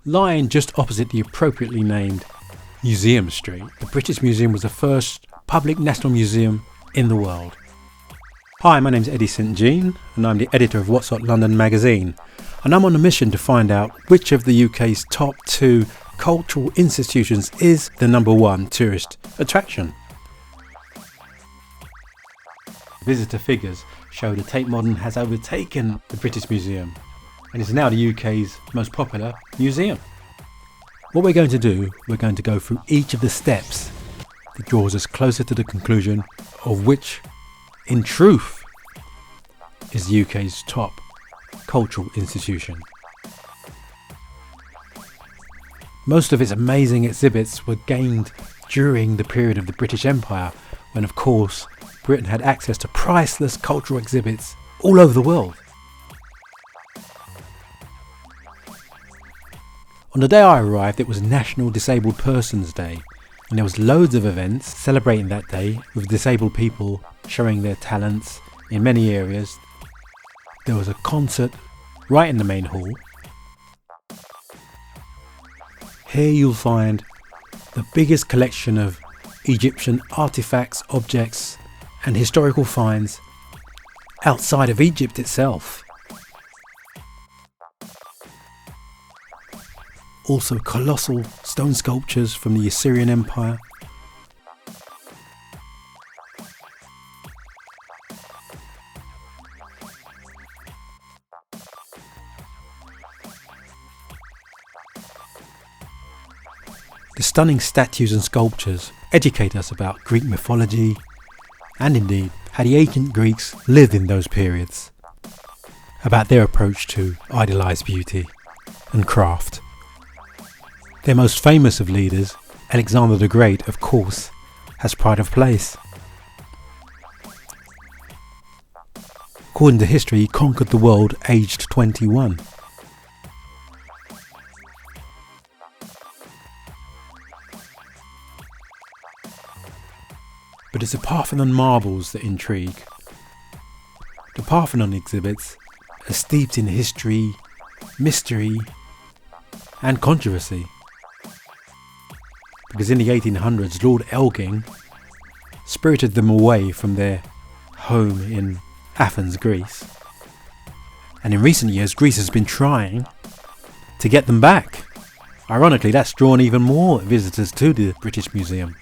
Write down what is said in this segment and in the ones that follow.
Lying just opposite the appropriately named Museum Street, the British Museum was the first public national museum in the world. Hi, my name's Eddie St Jean and I'm the editor of What's Hot London magazine, and I'm on a mission to find out which of the UK's top 2 cultural institutions is the number 1 tourist attraction. Visitor figures show the Tate Modern has overtaken the British Museum and is now the UK's most popular museum. What we're going to do, we're going to go through each of the steps that draws us closer to the conclusion of which, in truth, is the UK's top cultural institution. Most of its amazing exhibits were gained during the period of the British Empire, when of course Britain had access to priceless cultural exhibits all over the world. On the day I arrived, it was National Disabled Persons Day, and there was loads of events celebrating that day with disabled people showing their talents in many areas. There was a concert right in the main hall. Here you'll find the biggest collection of Egyptian artifacts, objects and historical finds outside of Egypt itself. Also colossal stone sculptures from the Assyrian Empire. The stunning statues and sculptures educate us about Greek mythology and indeed how the ancient Greeks lived in those periods, about their approach to idealised beauty and craft. Their most famous of leaders, Alexander the Great, of course, has pride of place. According to history, he conquered the world aged 21. But it's the Parthenon marbles that intrigue. The Parthenon exhibits are steeped in history, mystery, and controversy. Because in the 1800s, Lord Elgin spirited them away from their home in Athens, Greece. And in recent years, Greece has been trying to get them back. Ironically, that's drawn even more visitors to the British Museum.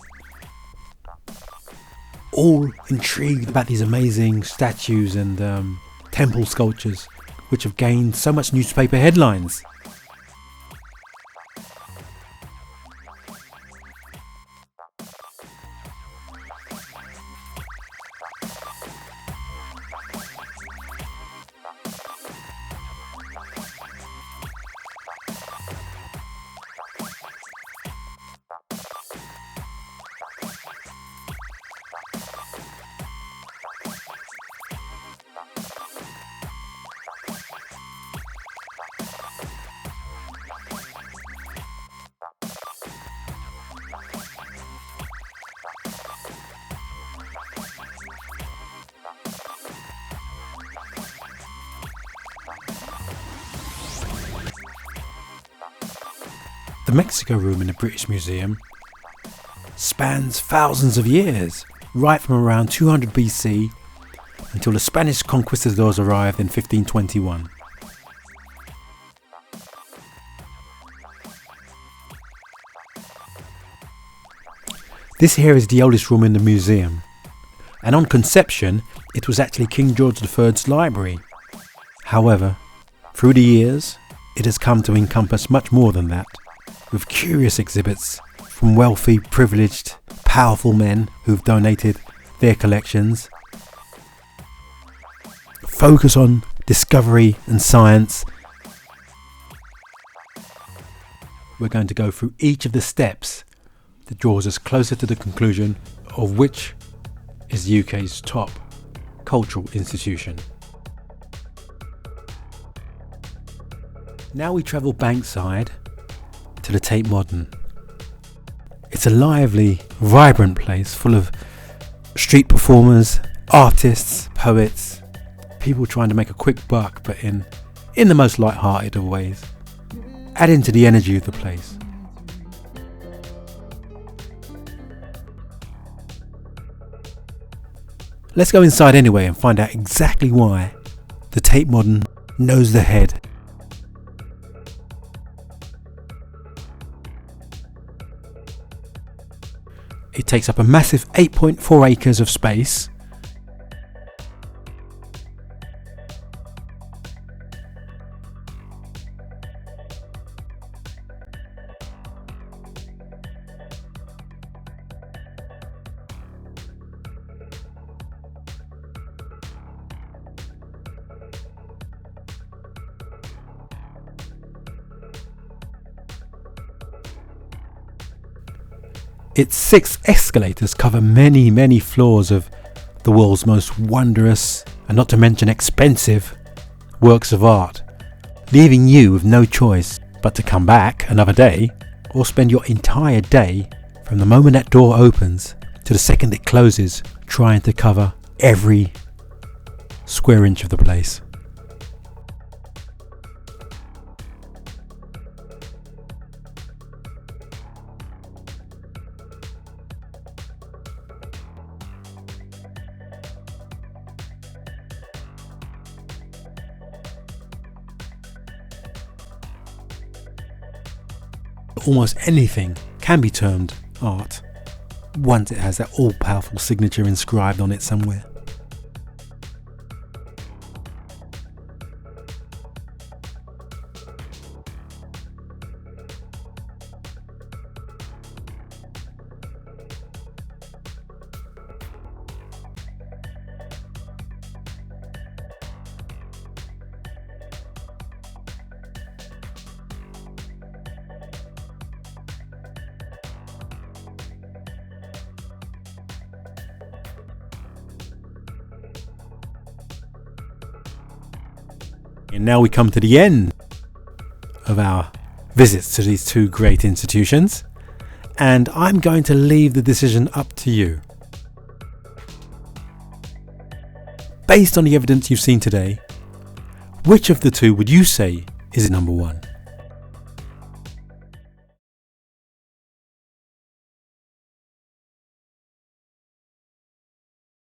All intrigued about these amazing statues and temple sculptures, which have gained so much newspaper headlines. The Mexico Room in the British Museum spans thousands of years, right from around 200 BC until the Spanish conquistadors arrived in 1521. This here is the oldest room in the museum, and on conception it was actually King George III's library. However, through the years it has come to encompass much more than that, with curious exhibits from wealthy, privileged, powerful men who've donated their collections. Focus on discovery and science. We're going to go through each of the steps that draws us closer to the conclusion of which is the UK's top cultural institution. Now we travel bankside to the Tate Modern. It's a lively, vibrant place full of street performers, artists, poets, people trying to make a quick buck, but in the most light-hearted of ways. adding to the energy of the place. Let's go inside anyway and find out exactly why the Tate Modern knows the head. It takes up a massive 8.4 acres of space. Its 6 escalators cover many floors of the world's most wondrous, and not to mention expensive, works of art, leaving you with no choice but to come back another day or spend your entire day from the moment that door opens to the second it closes trying to cover every square inch of the place. Almost anything can be termed art once it has that all-powerful signature inscribed on it somewhere. And now we come to the end of our visits to these two great institutions, and I'm going to leave the decision up to you. Based on the evidence you've seen today, which of the two would you say is number one?